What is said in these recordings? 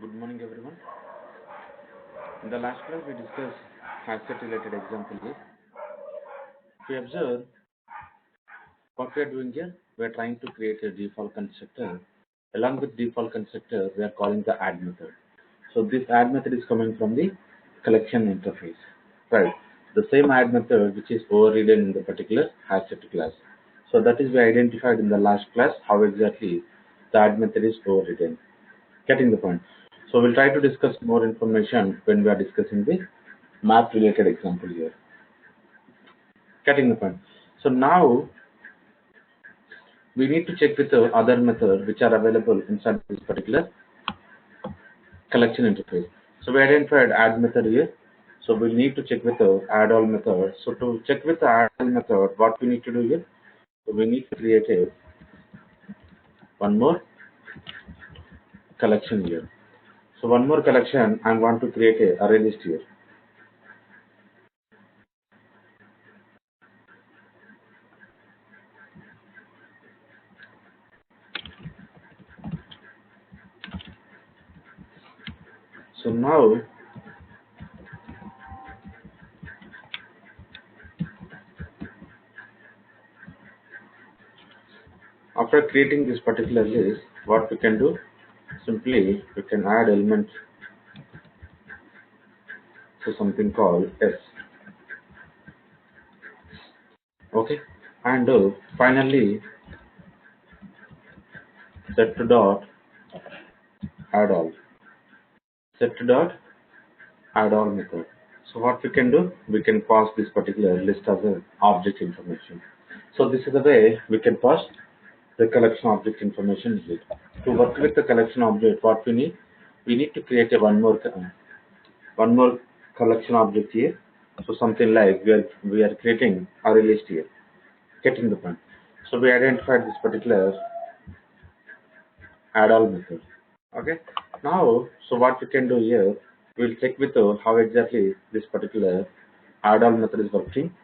Good morning, everyone. In the last class, we discussed asset related example here. If you observe what we are doing here, we are trying to create a default constructor. Along with default constructor, we are calling the add method. So this add method is coming from the collection interface, right? The same add method which is overridden in the particular asset class. So that is we identified in the last class how exactly the add method is overridden. Getting the point. So we'll try to discuss more information when we are discussing the map related example here. Getting the point. So now we need to check with the other methods which are available inside this particular collection interface. So we identified add method here. So we'll need to check with the add all method. So to check with the add all method, what we need to do here? So we need to create one more collection here. So one more collection, I want to create a array list here. So now after creating this particular list, what we can do? Simply we can add element to something called S. Okay, and finally set to dot add all. Set to dot add all method. So what we can do? We can pass this particular list as an object information. So this is the way we can pass the collection object information here. To work with the collection object, what we need? We need to create a one more collection object here. So something like we are creating array list here. Getting the point. So we identified this particular add all method. Okay. Now, so what we can do here, we'll check with how exactly this particular add all method is working.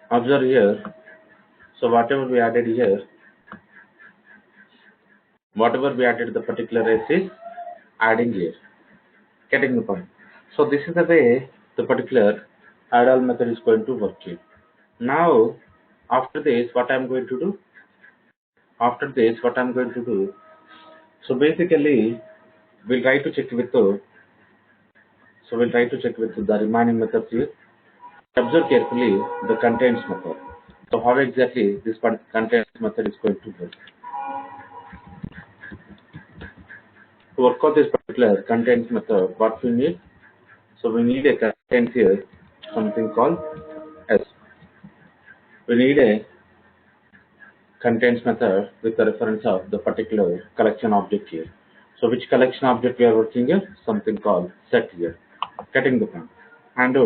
Observe here. So whatever we added here, whatever we added the particular S is adding here. Getting the point. So this is the way the particular add all method is going to work here. Now, after this, what I'm going to do? After this, what I'm going to do? So basically, we'll try to check with the the remaining methods here. Observe carefully the contains method. So how exactly this contains method is going to work? To work out this particular contains method, what we need? So we need a contains here, something called S. We need a contains method with the reference of the particular collection object here. So which collection object we are working here? Something called set here. Getting the point. And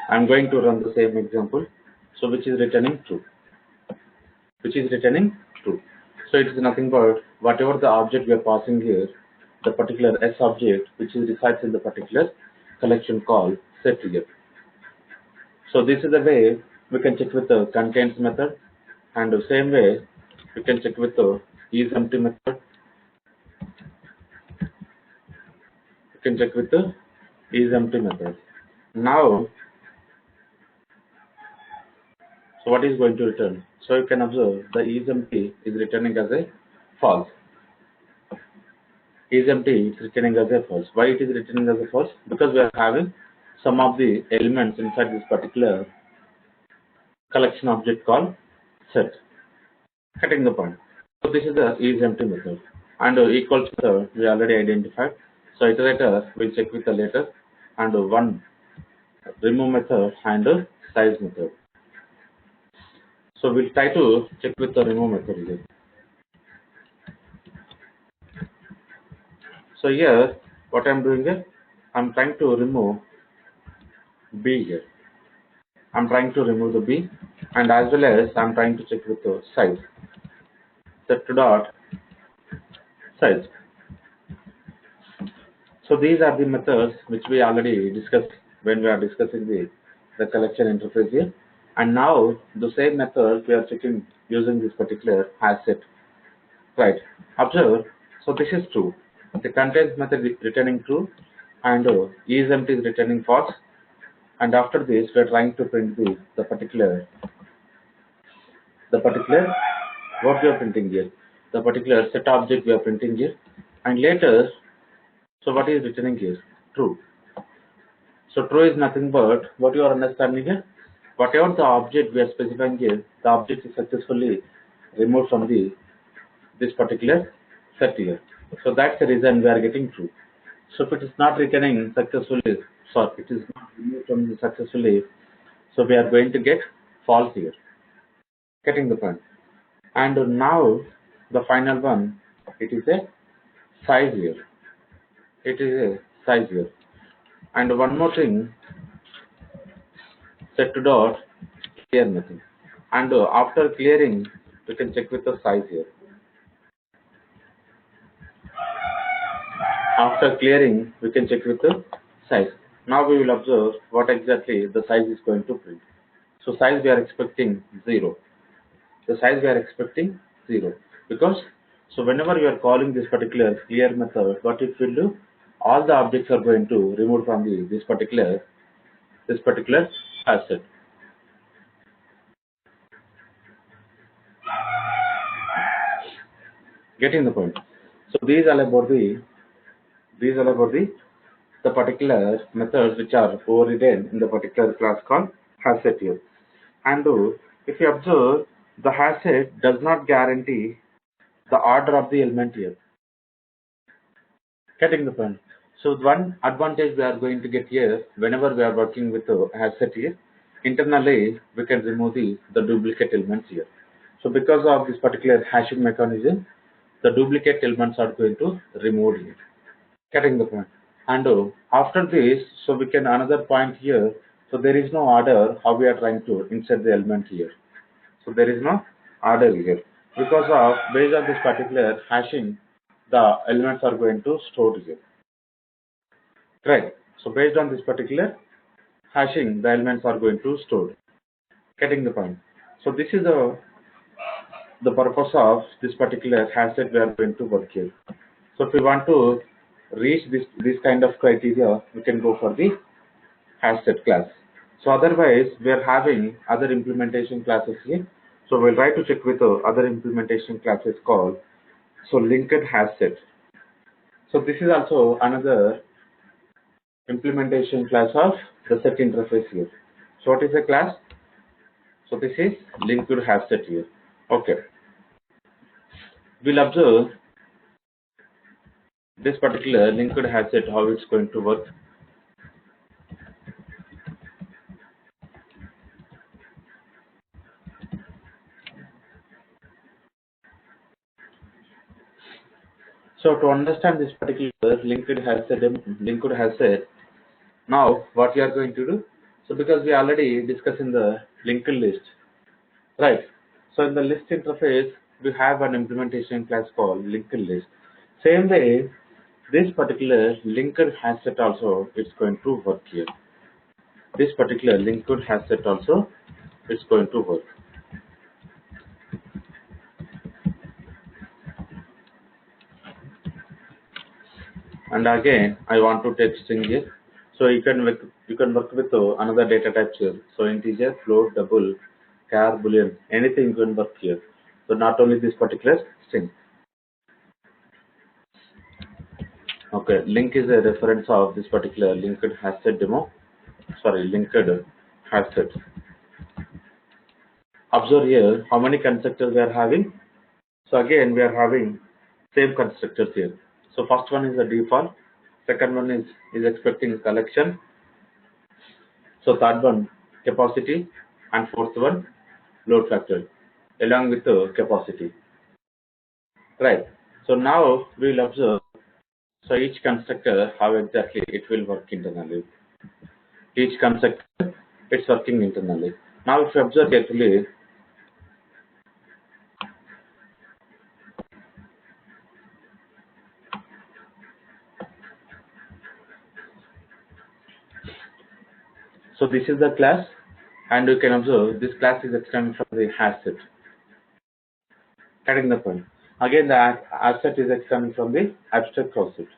I'm going to run the same example. So which is returning true. Which is returning true. So it is nothing but whatever the object we are passing here, the particular S object which is resides in the particular collection called set here. So this is the way we can check with the contains method, and the same way we can check with the isEmpty method. We can check with the isEmpty method. Now, so what is going to return? So you can observe the isEmpty is returning as a false. Is returning as a false. Why it is returning as a false? Because we are having some of the elements inside this particular collection object called set. Getting the point. So this is the isEmpty method, and equals method we already identified. So iterator will check with the later, and one remove method and size method. So we'll try to check with the remove method here. So here, what I'm doing here, I'm trying to remove B here. I'm trying to remove the B, and as well as I'm trying to check with the size. Set to dot size. So these are the methods which we already discussed when we are discussing the collection interface here. And now the same method we are checking using this particular has set. Right. Observe. So this is true. The contains method is returning true, and isEmpty is returning false. And after this, we are trying to print the particular what we are printing here, the particular set object we are printing here, and later, so what is returning here? True. So true is nothing but what you are understanding here. Whatever the object we are specifying here, the object is successfully removed from this particular set here. So that's the reason we are getting true. So if it is not returning successfully, sorry, it is not removed from the successfully, so we are going to get false here. Getting the point. And now the final one, it is a size here. It is a size here. And one more thing, set to dot clear nothing. And after clearing, we can check with the size here. After clearing, we can check with the size. Now we will observe what exactly the size is going to print. So size we are expecting 0. The size we are expecting 0 because so whenever you are calling this particular clear method, what it will do, all the objects are going to remove from this particular asset. Getting the point. So these are about the particular methods which are overridden in the particular class called hasset here. And if you observe, the hasset does not guarantee the order of the element here. Getting the point. So one advantage we are going to get here, whenever we are working with the hasset here, internally we can remove the duplicate elements here. So because of this particular hashing mechanism, the duplicate elements are going to remove here. Getting the point. And after this, so we can another point here. So there is no order how we are trying to insert the element here. So there is no order here because of based on this particular hashing, the elements are going to store here. Right. So based on this particular hashing, the elements are going to store. Getting the point. So this is the purpose of this particular hasset we are going to work here. So if we want to reach this kind of criteria, we can go for the hasset class. So otherwise, we are having other implementation classes here. So we'll try to check with other implementation classes called linked hasset. So this is also another implementation class of the set interface here. So what is the class? So this is linked hasset here. Okay. We'll observe this particular linked hasset, how it's going to work. So to understand this particular linked hasset, now what we are going to do? So because we already discussed in the linked list, right? So in the list interface, we have an implementation class called linked list. Same way, this particular linked hasset also it's going to work here. This particular linked hasset also it's going to work. And again, I want to take string here. So you can work with another data types here. So integer, float, double, char, boolean, anything you can work here. So not only this particular string. Okay, link is a reference of this particular linked hasset demo. Sorry, linked hasset. Observe here how many constructors we are having. So again, we are having same constructors here. So first one is the default. Second one is expecting collection. So third one capacity, and fourth one load factor along with the capacity. Right. So now we will observe. So each constructor how exactly it will work internally. Each constructor it's working internally. Now if you observe carefully, so this is the class and you can observe this class is extended from the hash set. Getting the point. Again, the asset is extended from the abstract concept.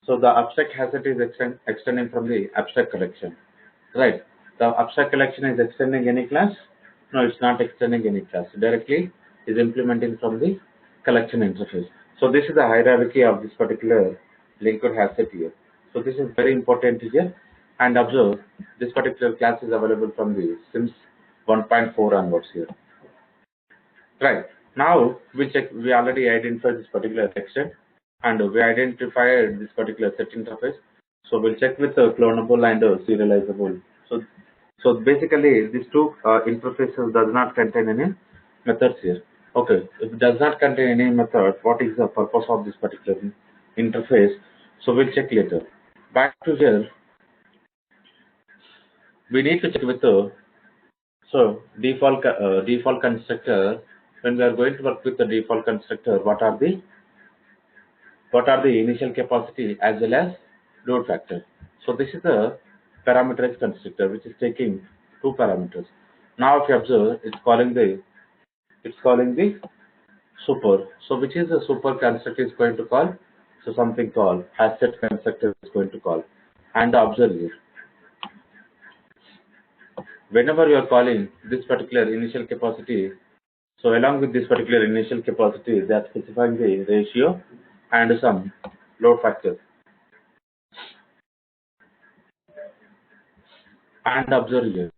So the abstract asset is extending from the abstract collection, right? The abstract collection is extending any class? No, it's not extending any class. Directly is implementing from the collection interface. So this is the hierarchy of this particular linked asset here. So this is very important here. And observe, this particular class is available from the Sims 1.4 onwards here. Right. Now we check, we already identified this particular section and we identified this particular set interface. So we'll check with the clonable and serializable. So basically these two interfaces does not contain any methods here. Okay, if it does not contain any method, what is the purpose of this particular interface? So we'll check later. Back to here, we need to check with the default constructor. When we are going to work with the default constructor, what are the initial capacity as well as load factor. So this is a parameterized constructor which is taking two parameters. Now if you observe, it's calling the super. So which is the super constructor is going to call? So something called asset constructor is going to call. And observe here. Whenever you are calling this particular initial capacity, so along with this particular initial capacity, they are specifying the ratio and some load factor. And observe here,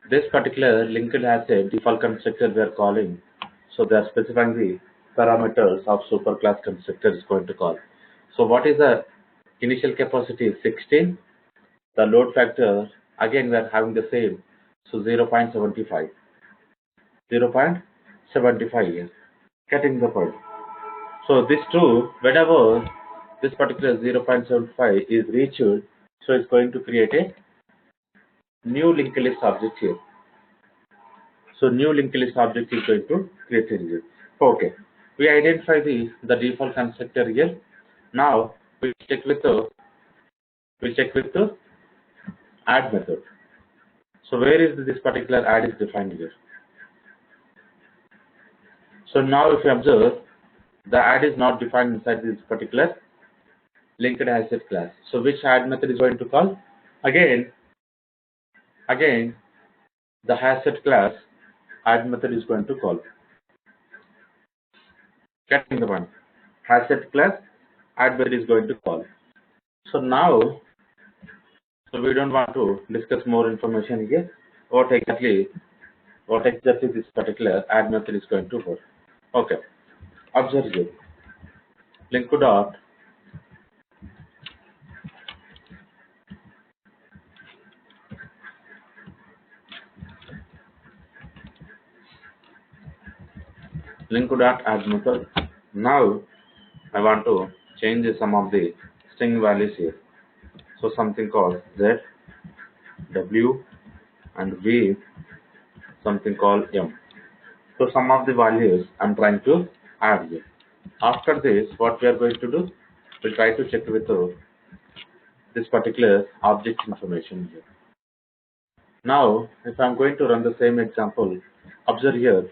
this particular linked asset default constructor we are calling, so they are specifying the parameters of superclass constructor is going to call. So what is the initial capacity? 16. The load factor, again we are having the same, so 0.75. 0.75 here. Getting the point. So this two, whenever this particular 0.75 is reached, so it's going to create a new linked list object here. So new linked list object is going to create a here. Okay, we identify the default constructor here. Now we check with the add method. So where is this particular add is defined here? So now if you observe, the add is not defined inside this particular linked asset class. So which add method is going to call? Again the asset class add method is going to call. Getting the one. Asset class add method is going to call. So now, so we don't want to discuss more information here. What exactly this particular add method is going to work. Okay. Observe here. Link dot add method. Now I want to change some of the string values here. So something called Z, W, and V, something called M. So some of the values I'm trying to add here. After this, what we are going to do, we'll try to check with this particular object information here. Now, if I'm going to run the same example, observe here.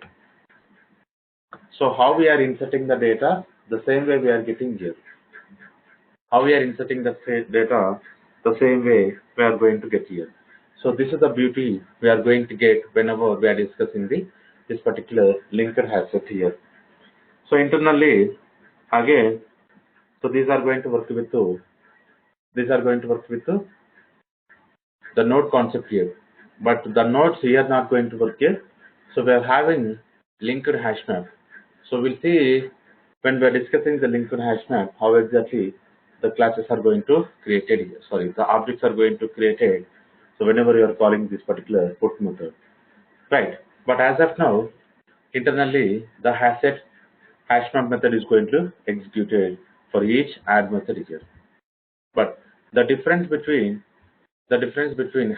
So how we are inserting the data, the same way we are getting here. How we are inserting the data, the same way we are going to get here. So this is the beauty we are going to get whenever we are discussing this particular linked asset here. So internally, again, so these are going to work with the node concept here, but the nodes here not going to work here. So we are having linked hash map. So we'll see when we are discussing the linked hash map how exactly the classes are going to created here. Sorry, the objects are going to created. So whenever you are calling this particular put method, right? But as of now, internally the asset hash map method is going to executed for each add method here. But the difference between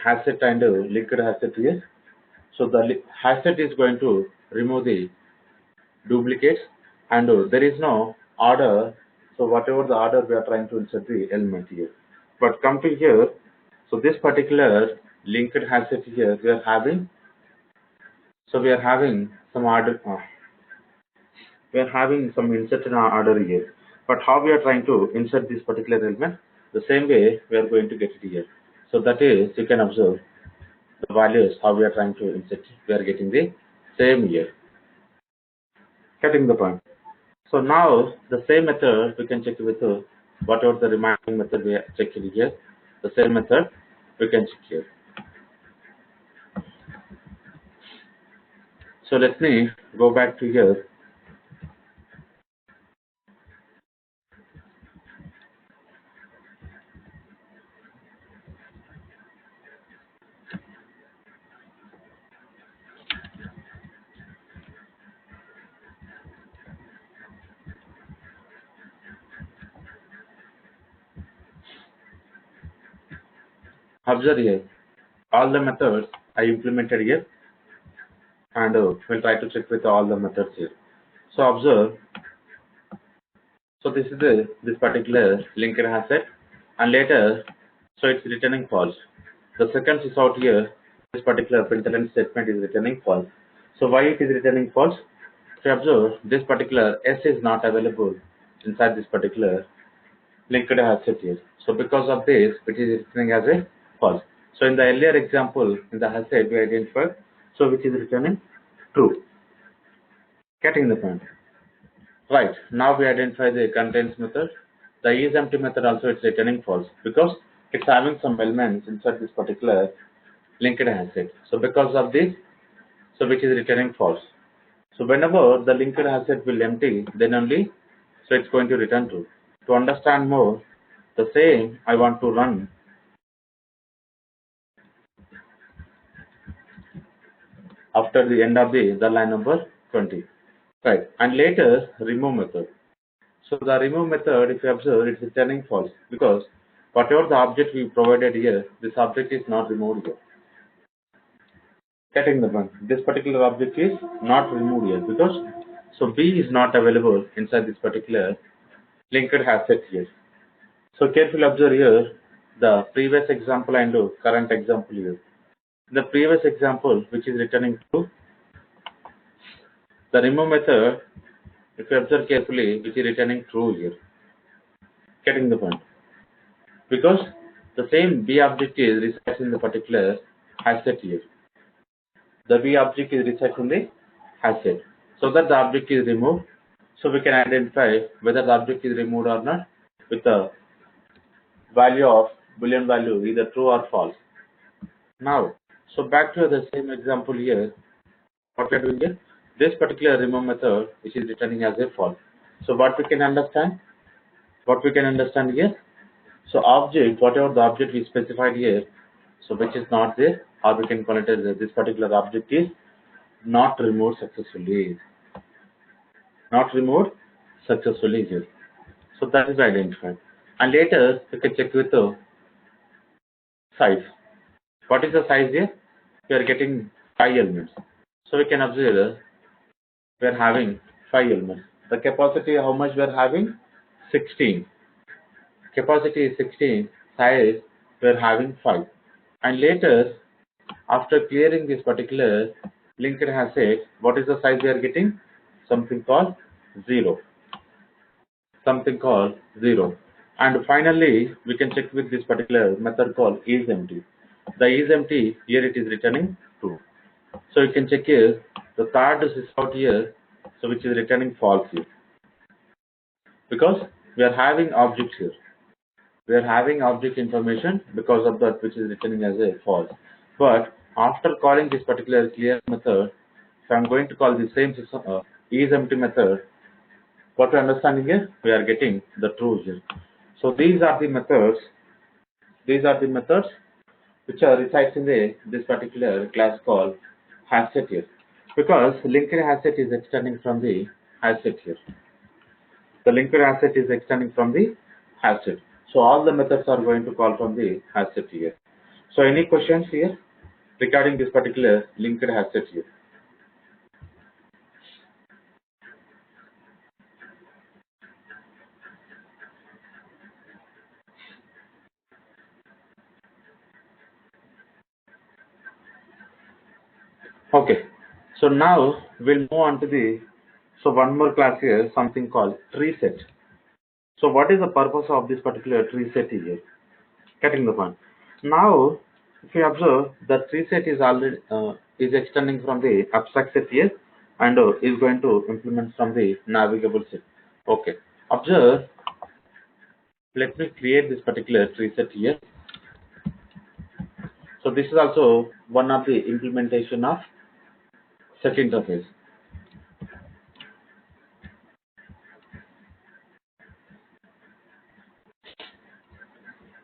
asset and linked asset here. So the asset is going to remove the duplicates and there is no order. So whatever the order we are trying to insert the element here. But come to here, so this particular linked asset here, we are having, so we are having some order, we are having some insert in our order here. But how we are trying to insert this particular element? The same way we are going to get it here. So that is, you can observe the values, how we are trying to insert, we are getting the same here. Getting the point. So now the same method we can check with whatever the remaining method we are checking here. The same method we can check here. So let me go back to here. Observe here. All the methods I implemented here, and we'll try to check with all the methods here. So observe. So this is this particular linked asset, and later, so it's returning false. The second is out here. This particular println statement is returning false. So why it is returning false? If you observe, this particular S is not available inside this particular linked asset here. So because of this, it is returning as a false. So in the earlier example, in the asset we identified, so which is returning true. Getting the point. Right. Now we identify the contains method. The isEmpty method also it's returning false because it's having some elements inside this particular linked asset. So because of this, so which is returning false. So whenever the linked asset will empty, then only so it's going to return true. To understand more, the same I want to run after the end of the line number 20. Right. And later remove method. So the remove method, if you observe, it's returning false because whatever the object we provided here, this object is not removed here. Getting the point. This particular object is not removed here because so B is not available inside this particular linked asset here. So carefully observe here the previous example and current example here. The previous example, which is returning true, the remove method, if you observe carefully, which is returning true here. Getting the point. Because the same B object is resides in the particular asset here. The B object is resides in the asset. So that the object is removed. So we can identify whether the object is removed or not with the value of Boolean value either true or false. Now, so back to the same example here. What we are doing here? This particular remove method which is returning as a false. So what we can understand? What we can understand here? So object, whatever the object we specified here, so which is not there, or we can call it as this particular object is not removed successfully. Not removed successfully here. So that is identified. And later we can check with the size. What is the size here? We are getting 5 elements. So we can observe we are having 5 elements. The capacity, how much we are having? 16. Capacity is 16. Size we are having 5. And later, after clearing this particular linked asset, what is the size we are getting? Something called 0. Something called 0. And finally, we can check with this particular method called isEmpty. The isEmpty, here it is returning true. So you can check here, the third is out here, so which is returning false here. Because we are having objects here. We are having object information because of that which is returning as a false. But after calling this particular clear method, if I am going to call the same isEmpty method, what we are understanding here, we are getting the true here. So these are the methods. These are the methods which are resides in this particular class called asset here. Because linked asset is extending from the asset here. The linked asset is extending from the asset. So all the methods are going to call from the asset here. So any questions here regarding this particular linked asset here? Okay. So now we'll move on to the, so one more class here, something called tree set. So what is the purpose of this particular tree set here? Getting the point. Now, if you observe, the tree set is already is extending from the abstract set here and is going to implement from the navigable set. Okay. Observe. Let me create this particular tree set here. So this is also one of the implementation of set interface.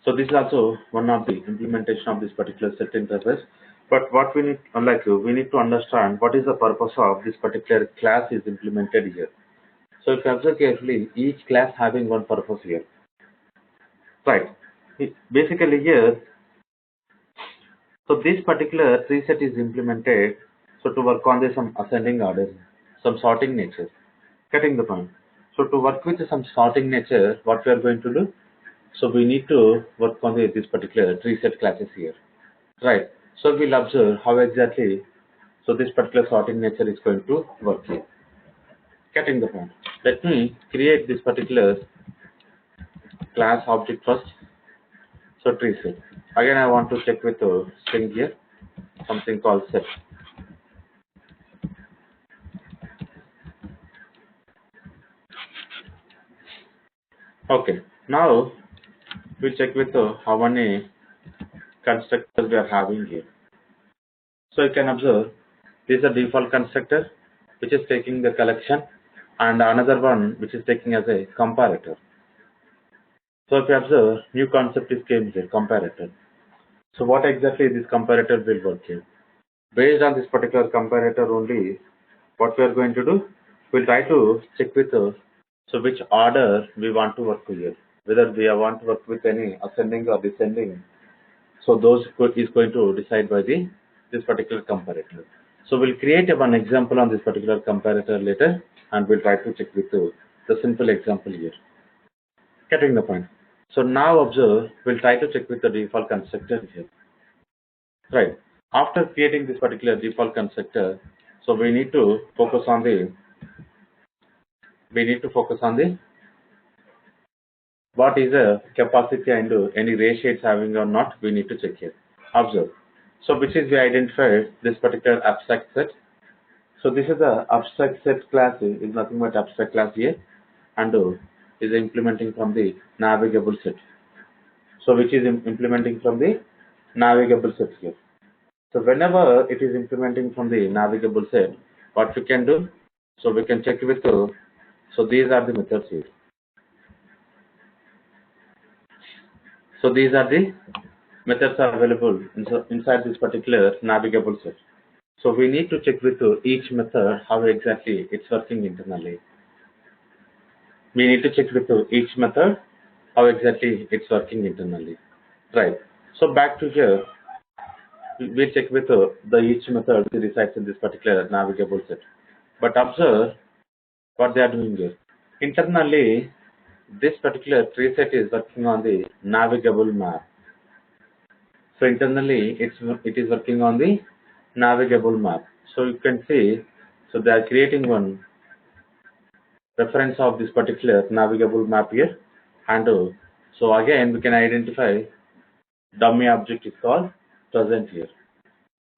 So this is also one of the implementation of this particular set interface. But what we need, we need to understand what is the purpose of this particular class is implemented here. So if you observe carefully, each class having one purpose here. Right. Basically here, so this particular tree set is implemented so to work on the some ascending order, some sorting nature. Getting the point. So to work with some sorting nature, what we are going to do? So we need to work on this particular tree set classes here. Right. So we'll observe how exactly so this particular sorting nature is going to work here. Getting the point. Let me create this particular class object first. So tree set. Again, I want to check with the string here, something called set. Okay. Now we check with how many constructors we are having here. So you can observe this is a default constructor which is taking the collection and another one which is taking as a comparator. So if you observe, new concept is came here, comparator. So what exactly this comparator will work here? Based on this particular comparator only, what we are going to do, we'll try to check with so which order we want to work here. Whether we want to work with any ascending or descending. So those is going to decide by the this particular comparator. So we'll create one example on this particular comparator later, and we'll try to check with the simple example here. Getting the point. So now observe, we'll try to check with the default constructor here. Right. After creating this particular default constructor, so we need to focus on the what is the capacity and any ratio it's having or not, we need to check here. Observe. So which is we identified this particular abstract set. So this is the abstract set class is nothing but abstract class here and is implementing from the navigable set. So which is implementing from the navigable set here. So whenever it is implementing from the navigable set, what we can do, so we can check with so these are the methods here. So these are the methods are available inside this particular navigable set. So we need to check with each method how exactly it's working internally. We need to check with each method how exactly it's working internally. Right. So back to here, we'll check with the each method resides in this particular navigable set. But observe what they are doing here. Internally, this particular tree set is working on the navigable map. So internally, it is working on the navigable map. So you can see, so they are creating one reference of this particular navigable map here, and so again we can identify dummy object is called present here.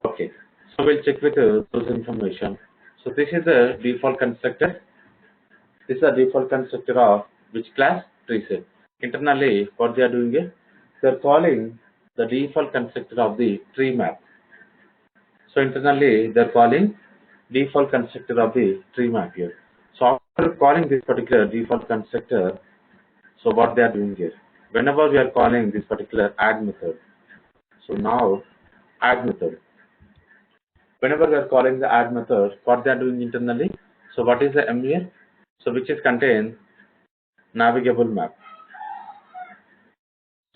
Okay, so we'll check with those information. So this is the default constructor. This is a default constructor of which class? Tree set. Internally, what they are doing is they are calling the default constructor of the tree map. So internally, they are calling default constructor of the tree map here. So after calling this particular default constructor, so what they are doing here? Whenever we are calling this particular add method, so now add method. Whenever we are calling the add method, what they are doing internally? So what is the M here? So which is contain navigable map.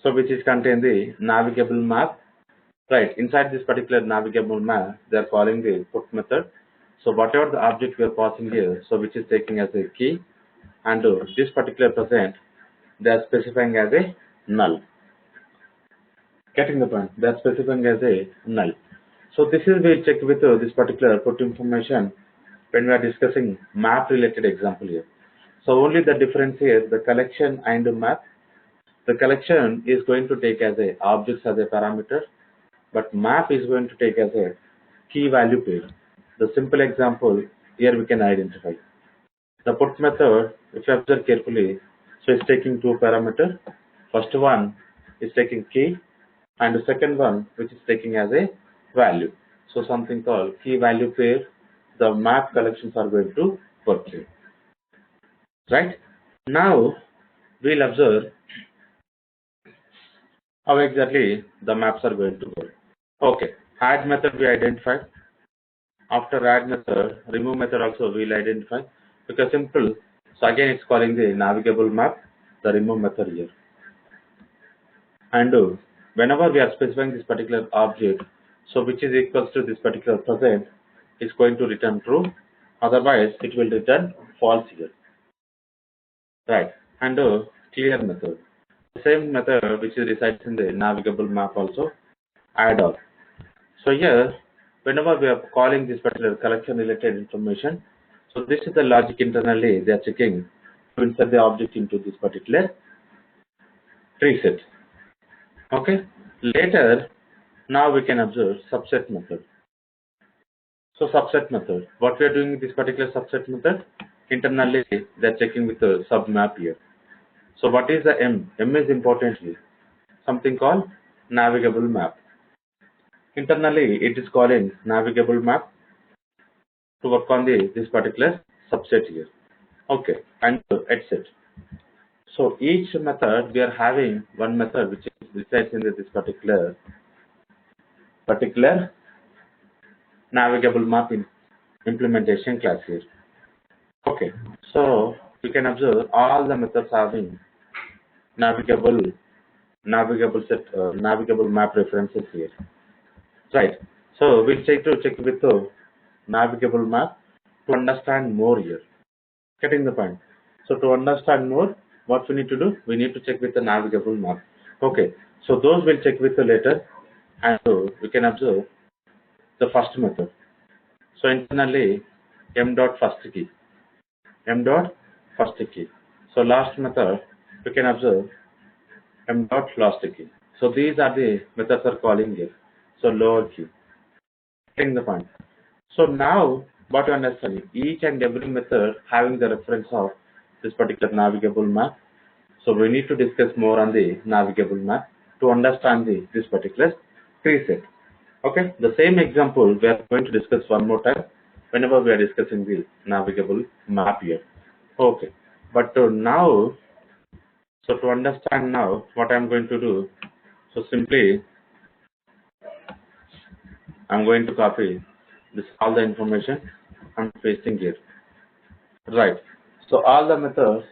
So which is contain the navigable map. Right, inside this particular navigable map, they are calling the put method. So whatever the object we are passing here, so which is taking as a key, and this particular present, they are specifying as a null. Getting the point? They are specifying as a null. So this is we check with this particular put information when we are discussing map related example here. So only the difference here, the collection and the map. The collection is going to take as a objects as a parameter, but map is going to take as a key value pair. The simple example here we can identify. The put method, if you observe carefully, so it's taking two parameters. First one is taking key, and the second one which is taking as a value. So something called key value pair. The map collections are going to work here. Right? Now we'll observe how exactly the maps are going to work. Okay, add method we identified. After add method, remove method also we'll identify, because simple. So again it's calling the navigable map, the remove method here. And whenever we are specifying this particular object, so which is equals to this particular present, is going to return true, otherwise it will return false here. Right, and clear method. The same method which is resides in the navigable map also, add all. So here, whenever we are calling this particular collection related information, so this is the logic internally they are checking to insert the object into this particular tree set. Okay. Later, now we can observe subset method. So subset method, what we are doing with this particular subset method, internally they are checking with the sub map here. So what is the M? M is important here. Something called navigable map. Internally, it is calling navigable map to work on this particular subset here. Okay, and etc. So each method we are having one method which is resides in this particular navigable map in implementation class here. Okay, so you can observe all the methods having navigable navigable map references here. Right. So we'll try to check with the navigable map to understand more here. Getting the point. So to understand more, what we need to do? We need to check with the navigable map. Okay. So those we'll check with the later, and so we can observe the first method. So internally, m dot first key, m dot first key. So last method, we can observe m dot last key. So these are the methods are calling here. So lower key. Getting the point. So now, what you understand, each and every method having the reference of this particular navigable map. So we need to discuss more on the navigable map to understand this particular tree set. Okay, the same example we are going to discuss one more time whenever we are discussing the navigable map here. Okay, but now, so to understand now what I'm going to do, so simply I'm going to copy this all the information I'm pasting here. Right. So all the methods.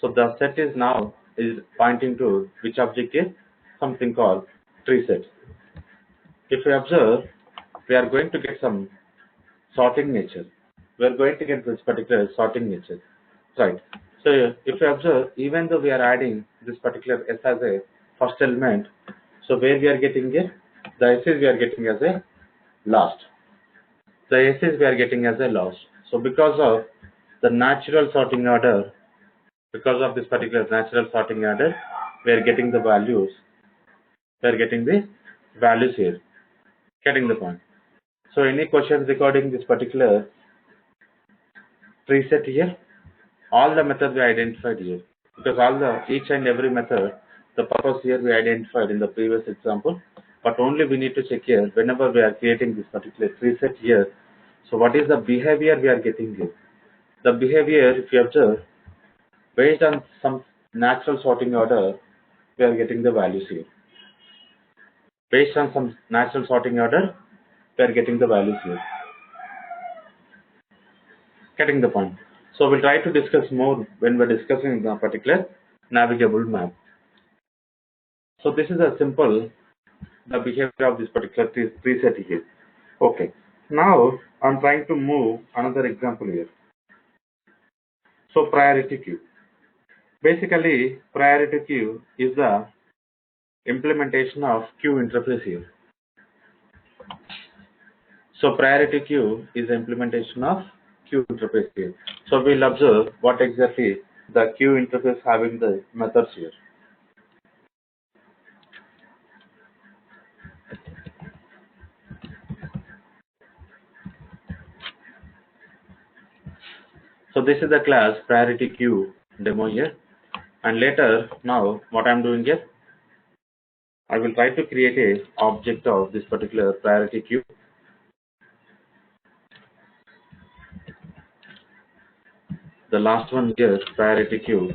So the set is now is pointing to which object is something called tree set. If we observe, we are going to get some sorting nature. We are going to get this particular sorting nature. Right. So if you observe, even though we are adding this particular S as a first element, so where we are getting it, the S is we are getting as a last. The S is we are getting as a last. So because of the natural sorting order, because of this particular natural sorting order, we are getting the values. We are getting the values here. Getting the point. So any questions regarding this particular preset here? All the methods we identified here, because all the each and every method, the purpose here we identified in the previous example, but only we need to check here whenever we are creating this particular preset here. So what is the behavior we are getting here? The behavior, if you observe, based on some natural sorting order, we are getting the values here. Based on some natural sorting order, we are getting the values here. Getting the point. So we'll try to discuss more when we're discussing the particular navigable map. So this is a simple the behavior of this particular preset here. Okay. Now I'm trying to move another example here. So priority queue. Basically, priority queue is the implementation of queue interface here. So priority queue is the implementation of queue interface here. So we'll observe what exactly the queue interface having the methods here. So this is the class priority queue demo here. And later, now what I'm doing here, I will try to create a object of this particular priority queue. The last one here, priority queue,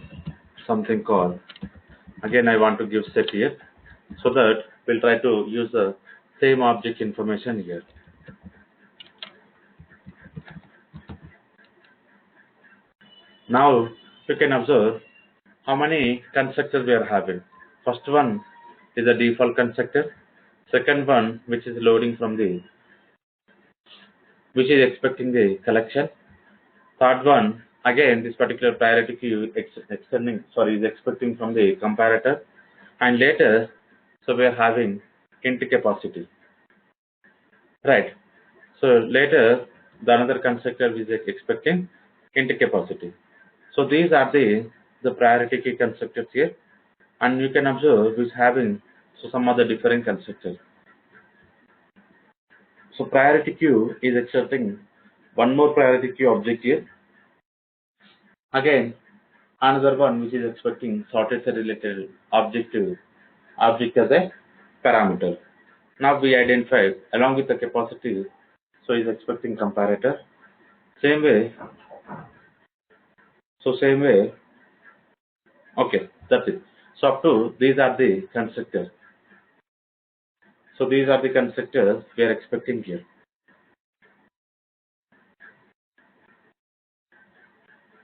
something called. Again, I want to give set here, so that we'll try to use the same object information here. Now you can observe how many constructors we are having. First one is a default constructor. Second one, which is loading from which is expecting the collection. Third one, again, this particular priority queue is expecting from the comparator. And later, so we are having int capacity. Right. So later, the another constructor is expecting int capacity. So these are the priority key constructors here. And you can observe is having some other different constructors. So priority queue is accepting one more priority queue object here. Again, another one which is expecting sorted set related object as a parameter. Now we identified along with the capacity, so is expecting comparator. Same way. Okay, that's it. So up to these are the constructors. So these are the constructors we are expecting here.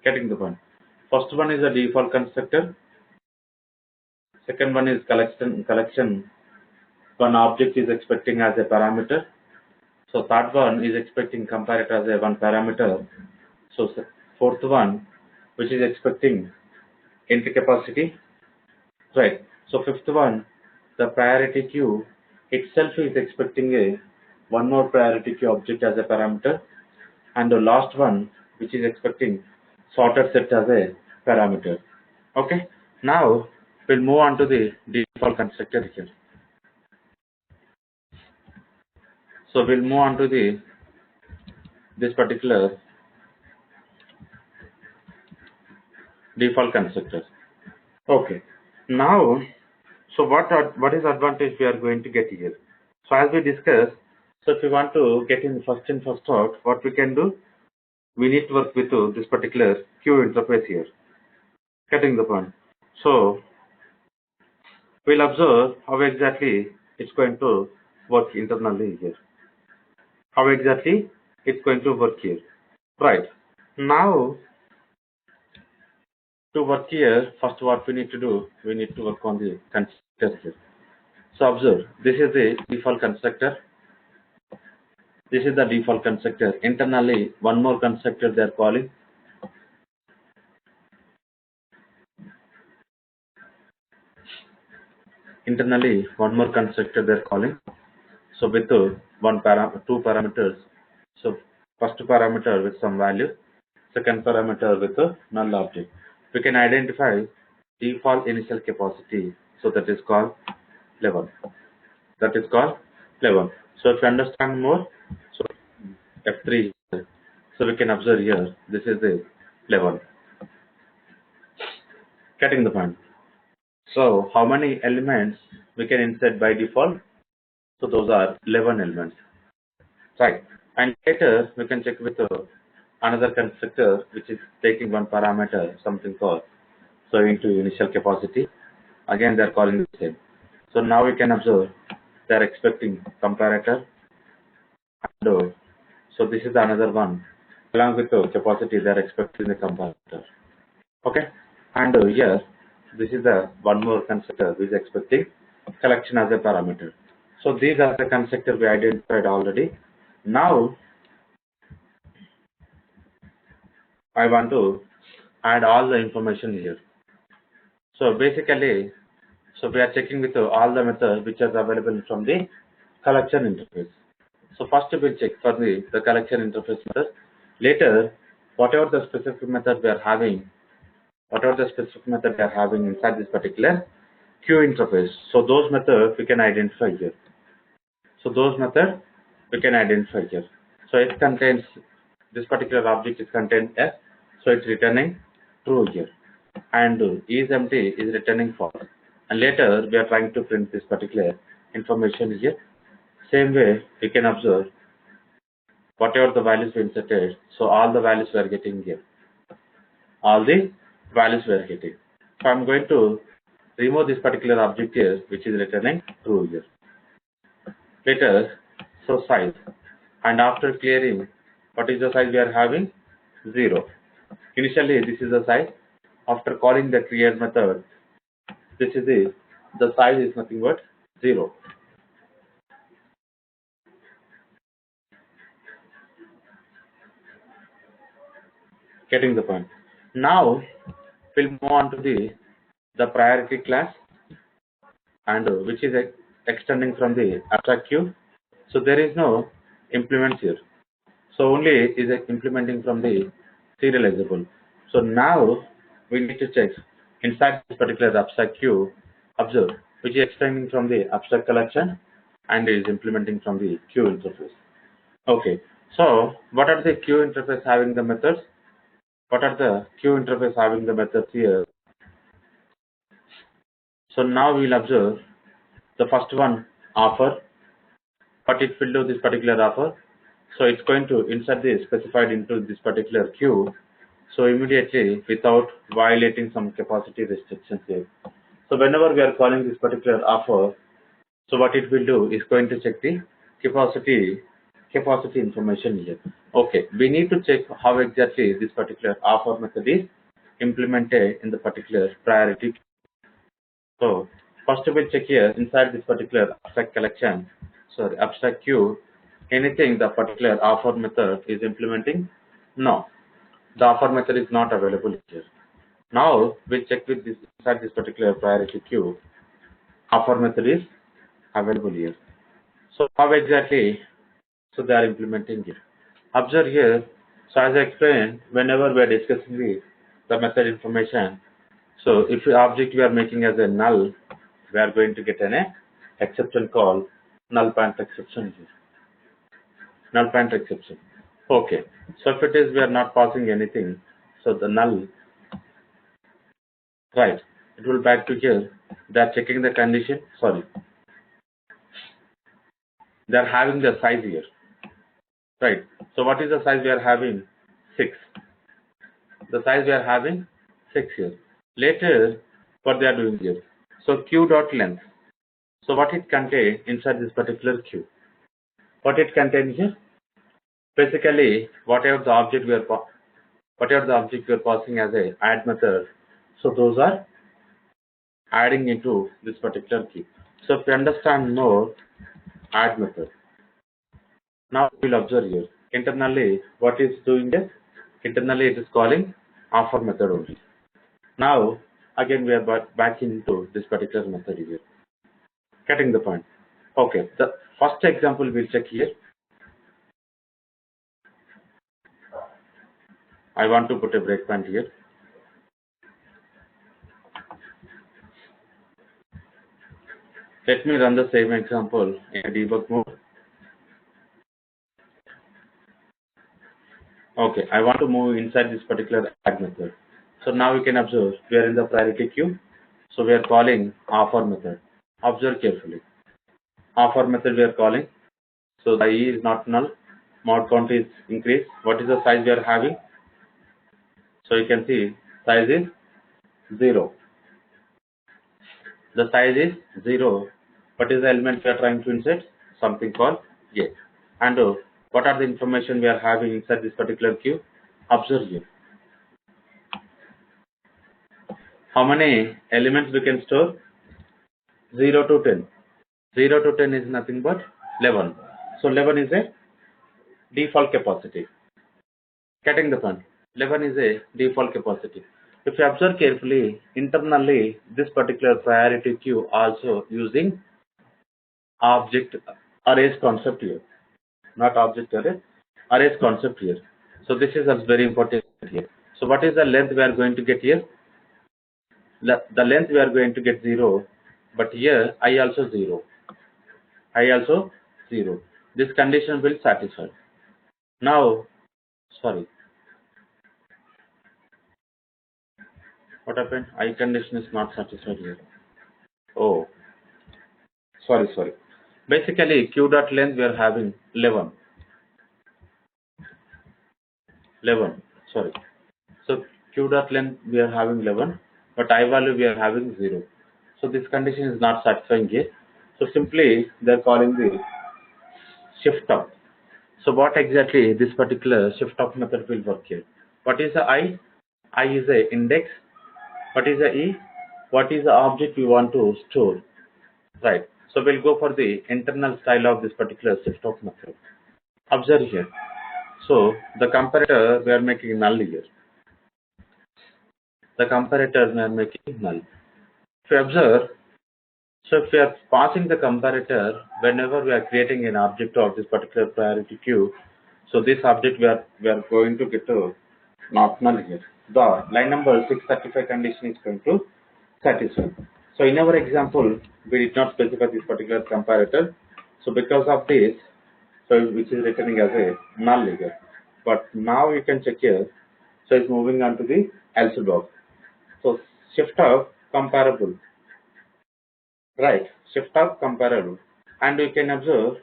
Getting the point. First one is a default constructor. Second one is collection. One object is expecting as a parameter. So third one is expecting comparator as a one parameter. So fourth one, which is expecting int capacity. Right. So fifth one, the priority queue itself is expecting a one more priority queue object as a parameter. And the last one, which is expecting sorted set as a parameter. Okay. Now we'll move on to the default constructor here. So we'll move on to this particular default constructor. Okay. Now, so what is advantage we are going to get here? So as we discussed, so if we want to get in first in first out, what we can do? We need to work with this particular queue interface here. Getting the point. So we'll observe how exactly it's going to work internally here. How exactly it's going to work here. Right. Now, to work here, first what we need to do, we need to work on the constructor here. So observe, this is the default constructor. This is the default constructor. Internally, one more constructor they are calling. Internally, one more constructor they are calling. So with two parameters. So first parameter with some value, second parameter with a null object. We can identify default initial capacity. So that is called level. That is called level. So if you understand more, so F3. So we can observe here. This is the level. Getting the point. So how many elements we can insert by default? So those are 11 elements. Right. And later we can check with another constructor which is taking one parameter, something called so into initial capacity. Again they are calling the same. So now we can observe they are expecting comparator. And, so this is another one. Along with the capacity they are expecting the comparator. Okay. And here this is the one more constructor which is expecting collection as a parameter. So these are the constructors we identified already. Now I want to add all the information here. So basically, so we are checking with all the methods which are available from the collection interface. So first we'll check for the collection interface method. Later, whatever the specific method we are having, inside this particular queue interface. So those methods we can identify here. So it contains this particular object is contained S, so it's returning true here, and is empty is returning false. And later we are trying to print this particular information here. Same way we can observe whatever the values we inserted, so all the values we are getting here. So I'm going to remove this particular object here, which is returning true here. Later, so size, and after clearing, what is the size we are having? 0. Initially, this is the size. After calling the create method, this is the size is nothing but 0. Getting the point. Now, we'll move on to the priority class, and which is extending from the abstract queue. So there is no implements here. So only is implementing from the serializable. So now we need to check inside this particular abstract queue, observe, which is extending from the abstract collection and is implementing from the queue interface. Okay, so what are the queue interface having the methods? Here? So now we'll observe the first one, offer. What it will do this particular offer? So it's going to insert this specified into this particular queue. So immediately without violating some capacity restrictions here. So whenever we are calling this particular offer, so what it will do is going to check the capacity information here. Okay, we need to check how exactly this particular offer method is implemented in the particular priority. So first we'll check here inside this particular abstract queue, anything the particular offer method is implementing? No, the offer method is not available here. Now we'll check with this inside this particular priority queue, offer method is available here. So how exactly so they are implementing it? Observe here. So as I explained, whenever we are discussing the method information, so if the object we are making as a null, we are going to get an exception called null pointer exception here. Null pointer exception. Okay. So if it is we are not passing anything, so the null, right, it will back to here. They are checking the condition. Sorry. They are having the size here. Right. So what is the size we are having? 6. The size we are having 6 here. Later, what they are doing here? So queue.length. So what it contains inside this particular queue? What it contains here? Basically, whatever the object we are passing as a add method, so those are adding into this particular queue. So if you understand more, add method. Now we'll observe here. Internally, what is doing this? Internally, it is calling offer method only. Now, again, we are back into this particular method here. Getting the point. Okay, the first example we'll check here. I want to put a breakpoint here. Let me run the same example in a debug mode. Okay, I want to move inside this particular add method. So now we can observe we are in the priority queue. So we are calling offer method. Observe carefully. Offer method we are calling. So the E is not null. Mod count is increased. What is the size we are having? So you can see size is 0. The size is 0. What is the element we are trying to insert? Something called A. And what are the information we are having inside this particular queue? Observe here. How many elements we can store? 0 to 10. 0 to 10 is nothing but 11. So 11 is a default capacity. Getting the point. 11 is a default capacity. If you observe carefully, internally, this particular priority queue also using object arrays concept here. not object array, arrays concept here. So this is also very important here. So what is the length we are going to get here? The length we are going to get 0, but here I also 0. I also 0. This condition will satisfy. Now, sorry, what happened? I condition is not satisfied here. Oh, sorry. Basically, q dot length we are having 11. Sorry. So q dot length we are having 11, but I value we are having 0. So this condition is not satisfying here. So simply they are calling the shift up. So what exactly this particular shift up method will work here? What is the I? I is a index. What is the E? What is the object we want to store? Right. So we'll go for the internal style of this particular shift up method. Observe here. So the comparator we are making null here. The comparator we are making null. If you observe, so if we are passing the comparator whenever we are creating an object of this particular priority queue, so this object we are going to get to not null here. The line number 635 condition is going to satisfy. So in our example, we did not specify this particular comparator. So because of this, so which is returning as a null here. But now you can check here. So it's moving on to the else block. So shift up comparable. Right, shift up comparable. And we can observe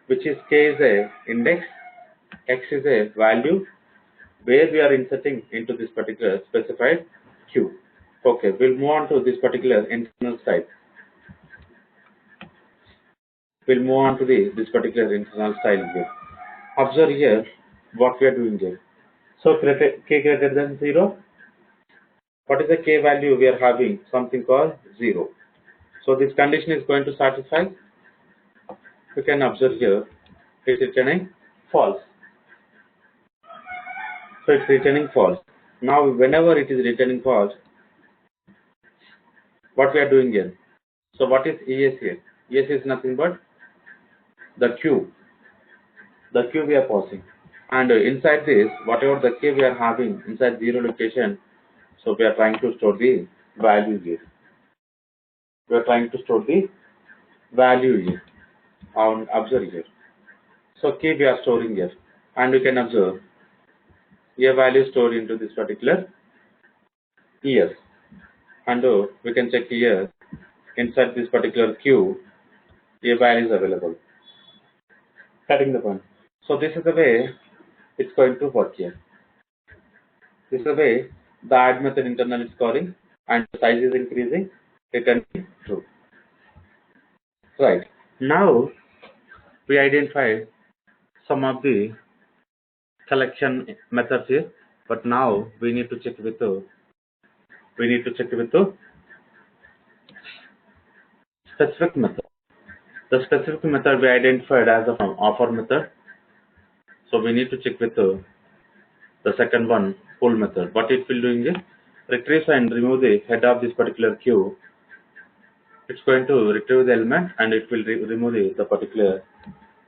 which is k is a index, x is a value where we are inserting into this particular specified queue. Okay, we'll move on to this particular internal style. We'll move on to this particular internal style here. Observe here what we are doing here. So k greater than 0. What is the k value we are having? Something called 0. So this condition is going to satisfy. You can observe here it's returning false. So it's returning false. Now whenever it is returning false, what we are doing here? So what is ES here? ES is nothing but the queue. The queue we are passing. And inside this, whatever the k we are having inside 0 location, so we are trying to store the value here. We are trying to store the value here. On observe here. So k we are storing here. And you can observe a value stored into this particular ES. And we can check here inside this particular queue, a value is available. Cutting the point. So this is the way it's going to work here. This is the way the add method internal is scoring and the size is increasing, returning true. Right. Now we identified some of the collection methods here, but now we need to check with the specific method. The specific method we identified as an offer method. So we need to check with the second one, pull method. What it will doing is retrieve and remove the head of this particular queue. It's going to retrieve the element and it will remove the particular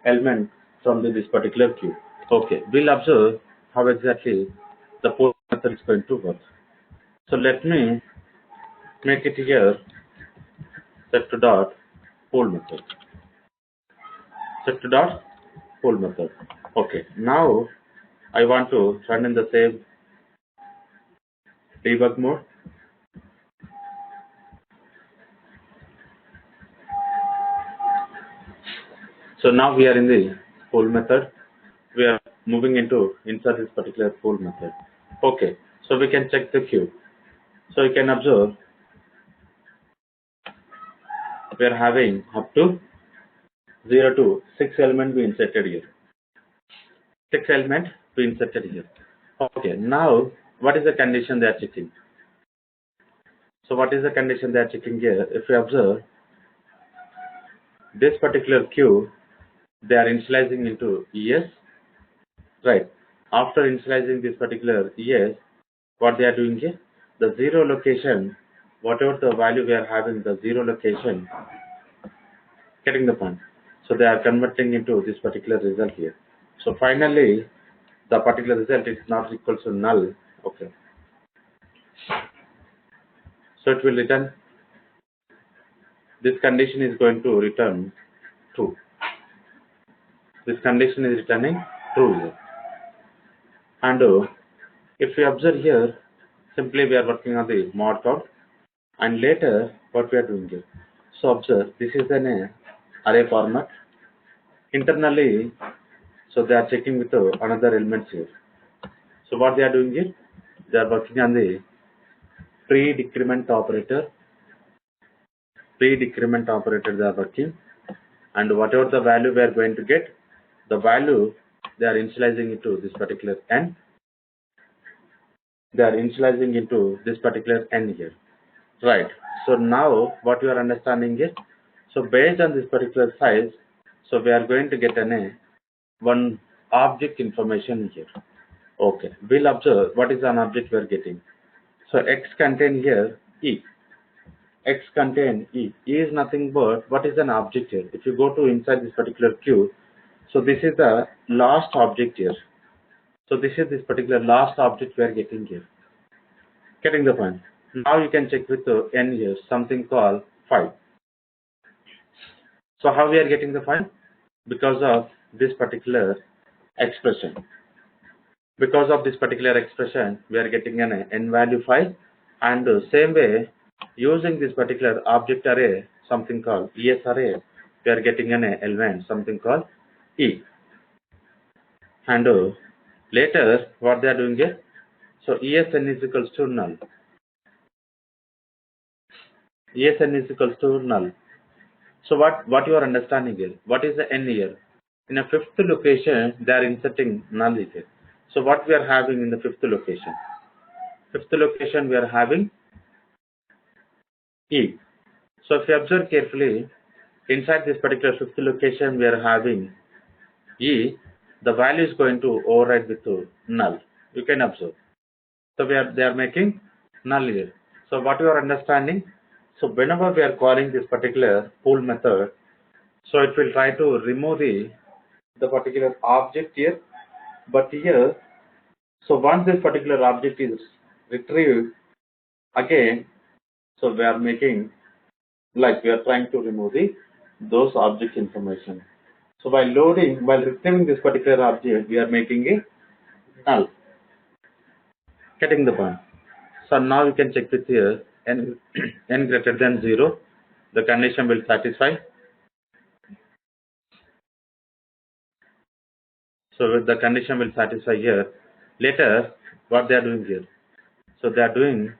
element from this particular queue. Okay, we'll observe how exactly the pull method is going to work. So let me make it here set to dot pull method. Set to dot pull method. Okay, now I want to run in the same debug mode. So now we are in the pull method. We are moving into insert this particular pull method. Okay, so we can check the queue. So you can observe we are having up to 0 to 6 element we inserted here. 6 element we inserted here. Okay, now what is the condition they are checking? So what is the condition they are checking here? If you observe this particular queue, they are initializing into ES. Right. After initializing this particular ES, what they are doing here? The 0 location, whatever the value we are having, the 0 location, getting the point. So they are converting into this particular result here. So finally, the particular result is not equal to null. Okay. So it will return, this condition is going to return true. This condition is returning true here. And if we observe here, simply we are working on the mod count, and later what we are doing here. So observe, this is an array format. Internally, so they are checking with another elements here. So what they are doing here, they are working on the pre-decrement operator. Pre-decrement operator they are working, and whatever the value we are going to get, the value they are initializing into this particular n. They are initializing into this particular n here. Right. So now what you are understanding is, so based on this particular size, so we are going to get one object information here. Okay. We'll observe what is an object we are getting. So X contain here E. X contain E. E is nothing but what is an object here. If you go to inside this particular queue, so this is the last object here. So this is this particular last object we are getting here. Getting the point. Now you can check with n here, something called 5. So how we are getting the 5? Because of this particular expression. Because of this particular expression, we are getting an n value 5, and same way, using this particular object array, something called ES array, we are getting an element, something called E. And later, what they are doing here, so ESN is equals to null. ESN is equals to null. So what you are understanding is, what is the n here? In a fifth location, they are inserting null here. So what we are having in the fifth location? Fifth location we are having E. So if you observe carefully, inside this particular fifth location we are having E, the value is going to override with null. You can observe. So they are making null here. So what you are understanding? So whenever we are calling this particular pool method, so it will try to remove the particular object here. But here, so once this particular object is retrieved again, so we are making, like we are trying to remove those object information. So while retrieving this particular object, we are making a null. Getting the point. So now you can check with here n greater than 0, the condition will satisfy. So the condition will satisfy here. Later, what they are doing here? So they are doing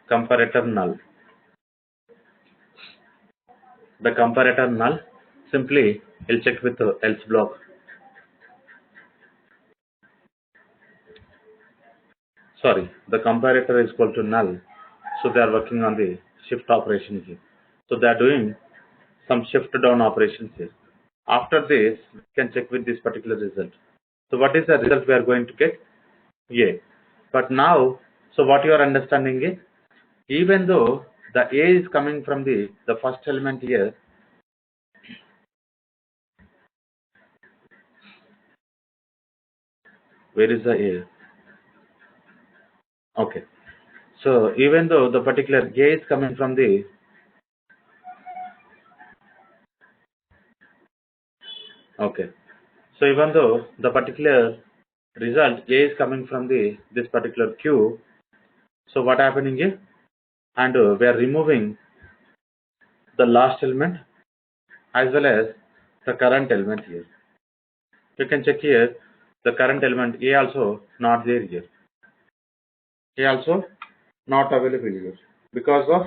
comparator null. The comparator null, simply will check with the else block. Sorry, the comparator is equal to null. So they are working on the shift operation here. So they are doing some shift down operations here. After this, we can check with this particular result. So what is the result we are going to get? A. But now, so what you are understanding is, even though the A is coming from the first element here, where is the A? Okay. So even though the particular A is coming from the, okay. So even though the particular result A is coming from this particular queue, so what happening is, and we are removing the last element as well as the current element here. You can check here, the current element A also not there here. A also not available here because of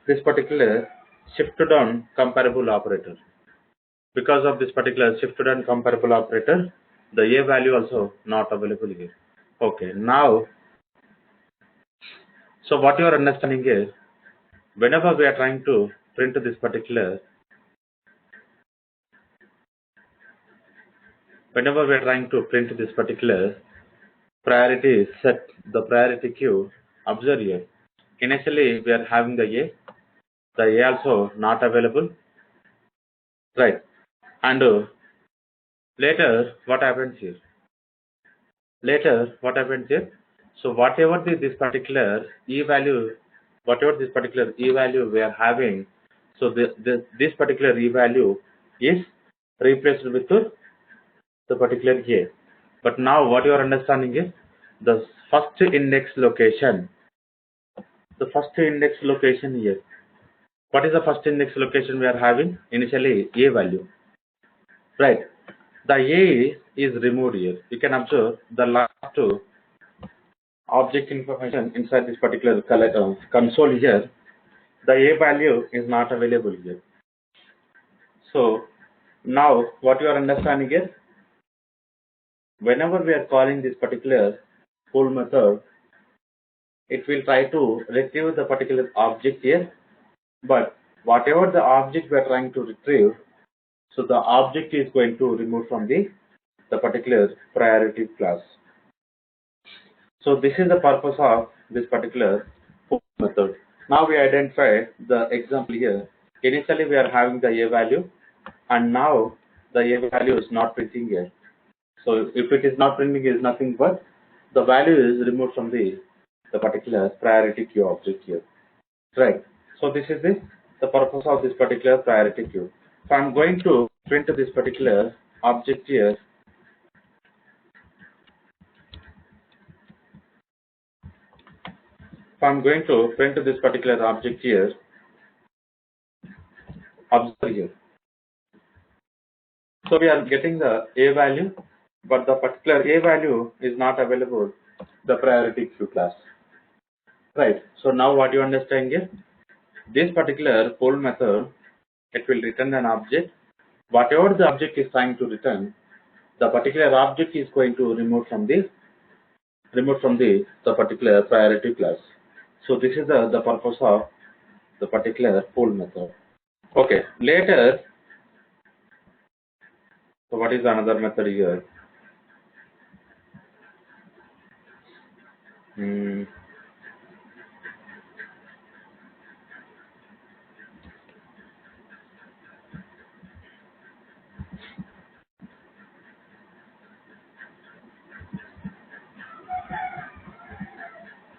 this particular shift down comparable operator. Because of this particular shift down comparable operator, the A value also not available here. Okay, now, so what you are understanding is, whenever we are trying to print this particular, priority set, the priority queue, observe here. Initially, we are having the A also not available, right? And later what happens here? So whatever this particular e value, whatever this particular e value we are having, so this particular e value is replaced with the particular a. But now what you are understanding is the first index location. The first index location here. What is the first index location we are having? Initially a value, right? The a is removed here. You can observe the last two object information inside this particular console here. The a value is not available here. So now what you are understanding is whenever we are calling this particular pull method, it will try to retrieve the particular object here, but whatever the object we are trying to retrieve, so the object is going to remove from the particular priority class. So this is the purpose of this particular pull method. Now we identify the example here. Initially we are having the a value, and now the a value is not printing here. So if it is not printing, is nothing but the value is removed from the particular priority queue object here, right? So this is the purpose of this particular priority queue. So I'm going to print this particular object here. So I'm going to print this particular object here. Observe here. So we are getting the a value, but the particular a value is not available the priority queue class, right? So now what you understand is this particular pull method, it will return an object. Whatever the object is trying to return, the particular object is going to remove from the particular priority class. So this is the purpose of the particular pull method. Okay, later, so what is another method here?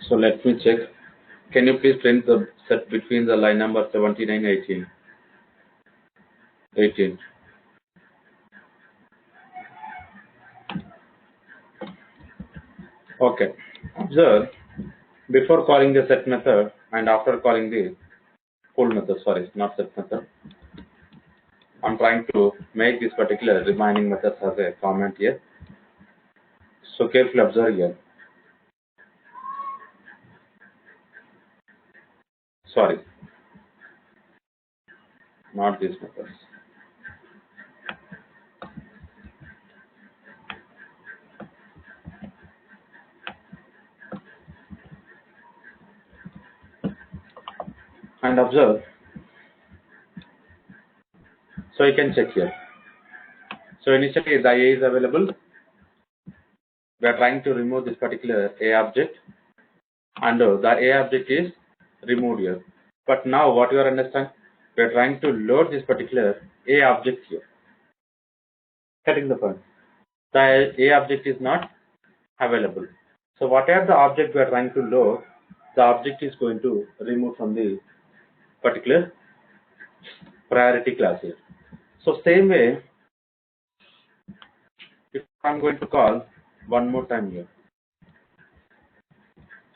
So let me check. Can you please print the set between the line number 17 and 18? Okay. Observe, before calling the set method and after calling the pull method, sorry, not set method, I'm trying to make this particular remaining methods as a comment here. So carefully observe here. Sorry, not these methods. And observe. So you can check here. So initially the A is available. We are trying to remove this particular A object, and the A object is removed here. But now what you are understand? We are trying to load this particular A object here. Getting the point? The A object is not available. So whatever the object we are trying to load, the object is going to remove from the particular priority class here. So same way, if I'm going to call one more time here.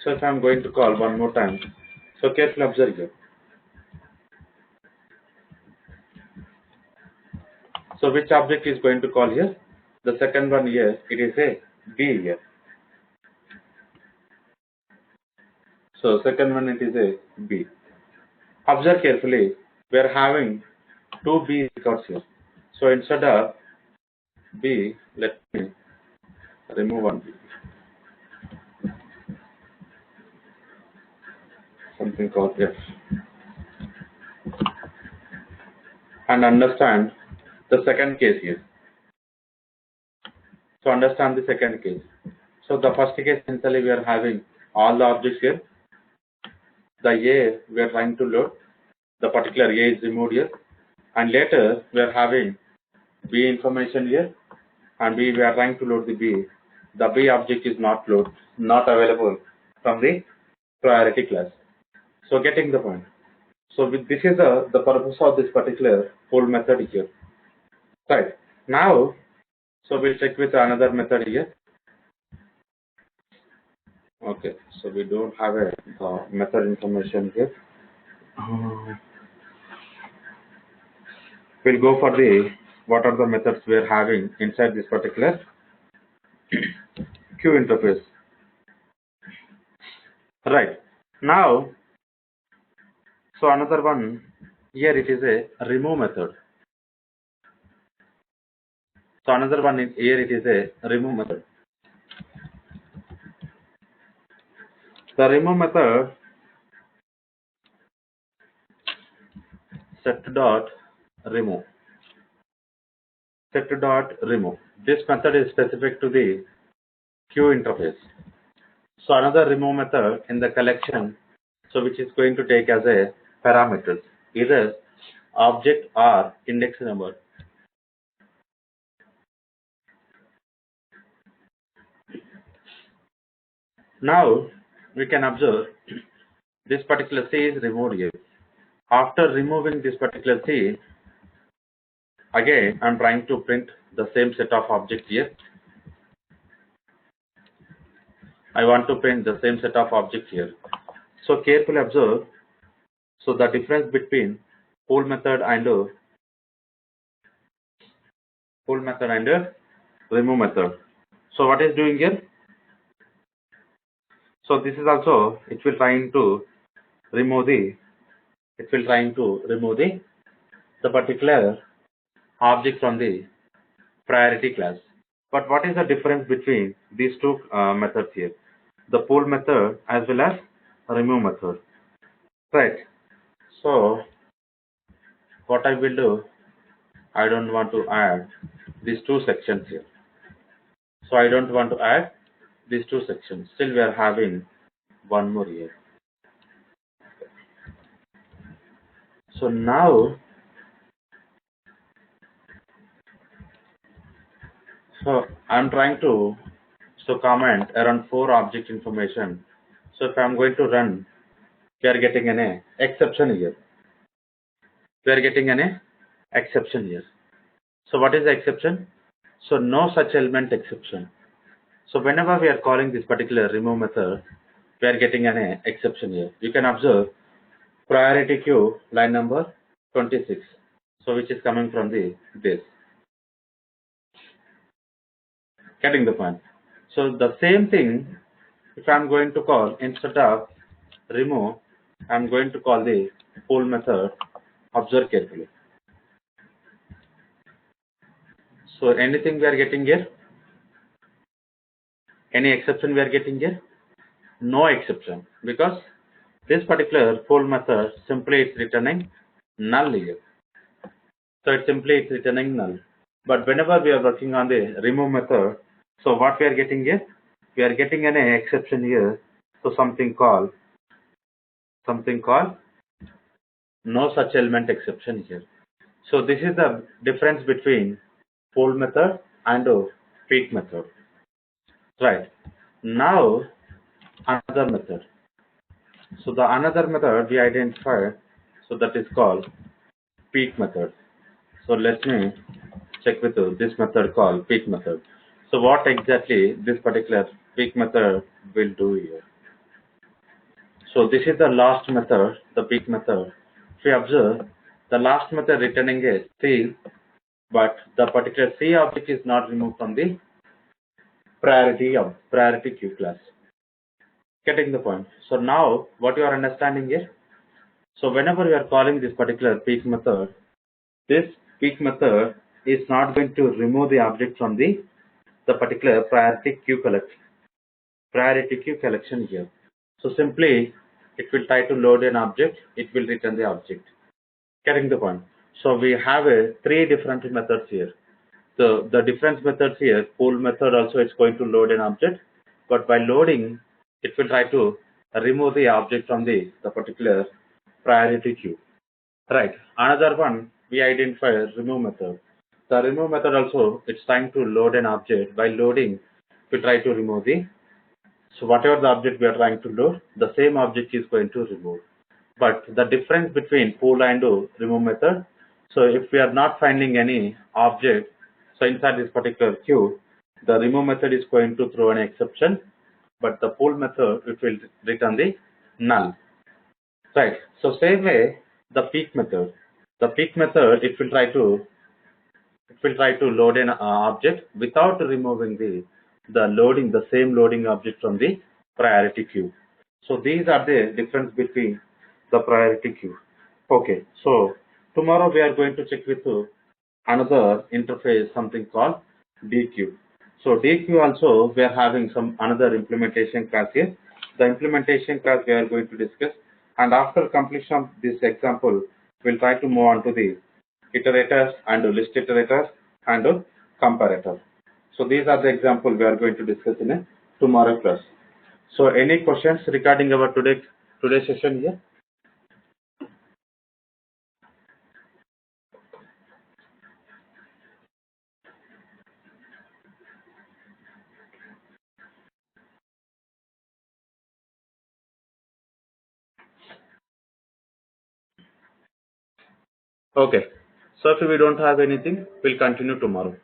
So if I'm going to call one more time, so carefully observe here. So which object is going to call here? The second one here, it is a B here. So second one, it is a B. Observe carefully, we are having two B records here. So instead of B, let me remove one B. Something called F. And understand the second case here. So understand the second case. So the first case, essentially we are having all the objects here. The A we are trying to load. The particular A is removed here. And later we are having B information here, and we are trying to load the B. The B object is not available from the priority class. So getting the point. So this is the purpose of this particular pull method here. Right. Now, so we'll check with another method here. Okay. So we don't have a method information here. We'll go for the what are the methods we are having inside this particular queue interface. Right. Now, so another one here, it is a remove method. So another one here, it is a remove method. The remove method set dot remove. Set dot remove. This method is specific to the queue interface. So another remove method in the collection, so which is going to take as a parameters either object or index number. Now we can observe this particular C is removed here. After removing this particular C, again I'm trying to print the same set of objects here. I want to print the same set of objects here. So carefully observe. So the difference between pull method and remove method. So what is doing here? So this is also it will trying to remove the the particular object from the priority class. But what is the difference between these two methods here? The pull method as well as remove method. Right. So what I will do, I don't want to add these two sections here. So I don't want to add these two sections. Still we are having one more here. So now, so I'm trying to comment around 4 object information. So if I'm going to run, we are getting an exception here. We are getting an exception here. So what is the exception? So no such element exception. So whenever we are calling this particular remove method, we are getting an exception here. You can observe priority queue line number 26. So which is coming from this. Getting the point. So the same thing, if I'm going to call instead of remove, I'm going to call the pull method. Observe carefully. So anything we are getting here? Any exception we are getting here? No exception, because this particular pull method simply it's returning null here. So it's returning null. But whenever we are working on the remove method, so what we are getting here? We are getting an exception here. So something called no such element exception here. So this is the difference between pull method and peek method. Right. Now another method. So the another method we identify, so that is called peek method. So let me check with you this method called peek method. So what exactly this particular peek method will do here? So this is the last method, the peek method. If you observe, the last method returning a C, but the particular C object is not removed from the priority queue class. Getting the point. So now what you are understanding here? So whenever you are calling this particular peek method, this peek method is not going to remove the object from the particular priority queue collection here. So simply it will try to load an object, it will return the object. Getting the point. So we have 3 different methods here. So the different methods here, pull method also is going to load an object, but by loading it will try to remove the object from the particular priority queue. Right. Another one we identify as remove method. The remove method also, it's trying to load an object. By loading, we try to remove the, so whatever the object we are trying to load, the same object is going to remove. But the difference between pull and remove method, so if we are not finding any object, so inside this particular queue, the remove method is going to throw an exception, but the pull method, it will return the null. Right. So same way, the peek method. The peek method, it will try to load an object without removing the same loading object from the priority queue. So these are the difference between the priority queue. Okay, so tomorrow we are going to check with another interface, something called DQ. So DQ also we are having some another implementation class here. The implementation class we are going to discuss, and after completion of this example, we'll try to move on to the iterators and list iterators and comparator. So these are the example we are going to discuss in a tomorrow class. So any questions regarding our today's session here? Okay. So if we don't have anything, we'll continue tomorrow.